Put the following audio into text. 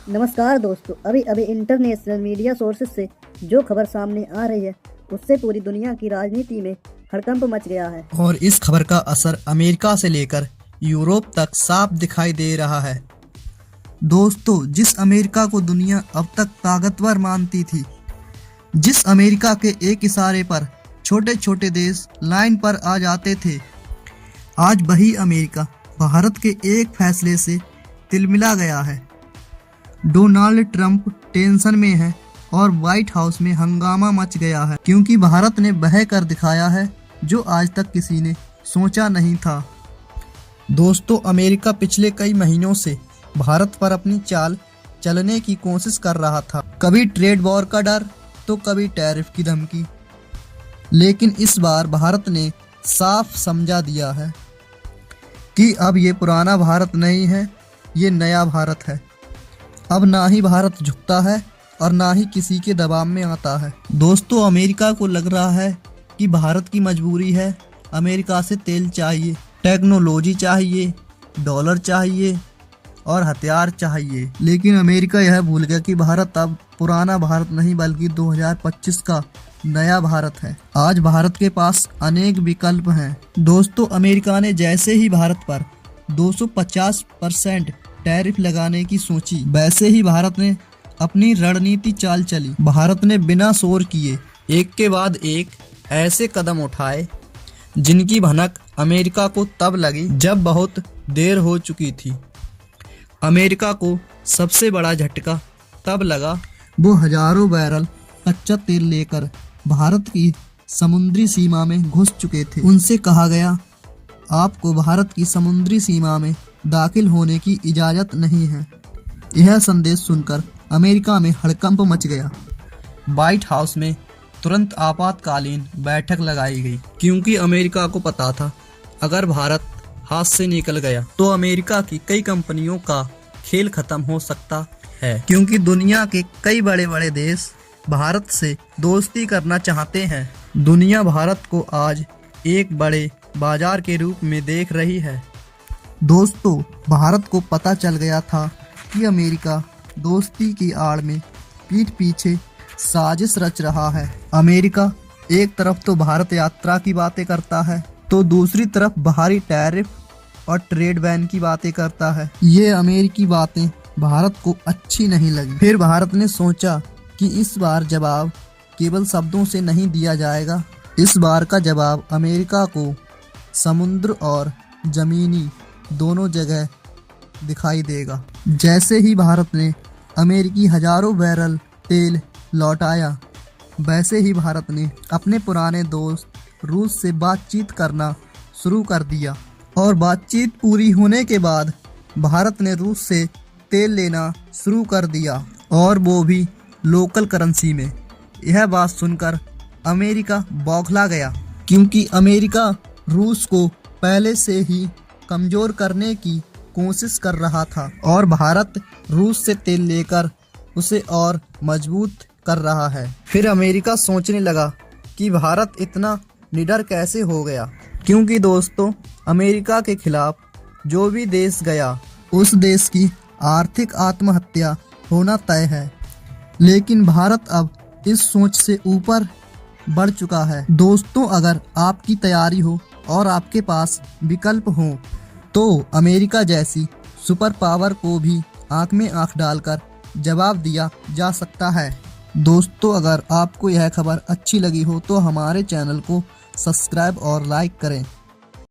नमस्कार दोस्तों, अभी अभी इंटरनेशनल मीडिया सोर्सेस से जो खबर सामने आ रही है उससे पूरी दुनिया की राजनीति में हड़कंप मच गया है। और इस खबर का असर अमेरिका से लेकर यूरोप तक साफ दिखाई दे रहा है। दोस्तों, जिस अमेरिका को दुनिया अब तक ताकतवर मानती थी, जिस अमेरिका के एक इशारे पर छोटे छोटे देश लाइन पर आ जाते थे, आज वही अमेरिका भारत के एक फैसले से तिलमिला गया है। डोनाल्ड ट्रंप टेंशन में है और व्हाइट हाउस में हंगामा मच गया है, क्योंकि भारत ने वह कर दिखाया है जो आज तक किसी ने सोचा नहीं था। दोस्तों, अमेरिका पिछले कई महीनों से भारत पर अपनी चाल चलने की कोशिश कर रहा था। कभी ट्रेड वॉर का डर तो कभी टैरिफ की धमकी, लेकिन इस बार भारत ने साफ समझा दिया है कि अब ये पुराना भारत नहीं है, ये नया भारत है। अब ना ही भारत झुकता है और ना ही किसी के दबाव में आता है। दोस्तों, अमेरिका को लग रहा है कि भारत की मजबूरी है, अमेरिका से तेल चाहिए, टेक्नोलॉजी चाहिए, डॉलर चाहिए और हथियार चाहिए। लेकिन अमेरिका यह भूल गया कि भारत अब पुराना भारत नहीं बल्कि 2025 का नया भारत है। आज भारत के पास अनेक विकल्प हैं। दोस्तों, अमेरिका ने जैसे ही भारत पर 250% टैरिफ लगाने की सोची, वैसे ही भारत ने अपनी रणनीति चाल चली। भारत ने बिना शोर किए एक के बाद एक ऐसे कदम उठाए जिनकी भनक अमेरिका को तब लगी जब बहुत देर हो चुकी थी। अमेरिका को सबसे बड़ा झटका तब लगा वो हजारों बैरल कच्चा तेल लेकर भारत की समुद्री सीमा में घुस चुके थे। उनसे कहा गया, आपको भारत की समुद्री सीमा में दाखिल होने की इजाज़त नहीं है। यह संदेश सुनकर अमेरिका में हड़कंप मच गया। व्हाइट हाउस में तुरंत आपातकालीन बैठक लगाई गई, क्योंकि अमेरिका को पता था अगर भारत हाथ से निकल गया तो अमेरिका की कई कंपनियों का खेल खत्म हो सकता है, क्योंकि दुनिया के कई बड़े बड़े देश भारत से दोस्ती करना चाहते हैं। दुनिया भारत को आज एक बड़े बाजार के रूप में देख रही है। दोस्तों, भारत को पता चल गया था कि अमेरिका दोस्ती की आड़ में पीठ पीछे साजिश रच रहा है। अमेरिका एक तरफ तो भारत यात्रा की बातें करता है तो दूसरी तरफ बाहरी टैरिफ और ट्रेड बैन की बातें करता है। ये अमेरिकी बातें भारत को अच्छी नहीं लगी। फिर भारत ने सोचा कि इस बार जवाब केवल शब्दों से नहीं दिया जाएगा। इस बार का जवाब अमेरिका को समुद्र और जमीनी दोनों जगह दिखाई देगा। जैसे ही भारत ने अमेरिकी हजारों बैरल तेल लौटाया, वैसे ही भारत ने अपने पुराने दोस्त रूस से बातचीत करना शुरू कर दिया। और बातचीत पूरी होने के बाद भारत ने रूस से तेल लेना शुरू कर दिया, और वो भी लोकल करेंसी में। यह बात सुनकर अमेरिका बौखला गया, क्योंकि अमेरिका रूस को पहले से ही कमजोर करने की कोशिश कर रहा था और भारत रूस से तेल लेकर उसे और मजबूत कर रहा है। फिर अमेरिका सोचने लगा कि भारत इतना निडर कैसे हो गया, क्योंकि दोस्तों, अमेरिका के खिलाफ जो भी देश गया उस देश की आर्थिक आत्महत्या होना तय है। लेकिन भारत अब इस सोच से ऊपर बढ़ चुका है। दोस्तों, अगर आपकी तैयारी हो और आपके पास विकल्प हो तो अमेरिका जैसी सुपर पावर को भी आंख में आंख डालकर जवाब दिया जा सकता है। दोस्तों, अगर आपको यह खबर अच्छी लगी हो तो हमारे चैनल को सब्सक्राइब और लाइक करें।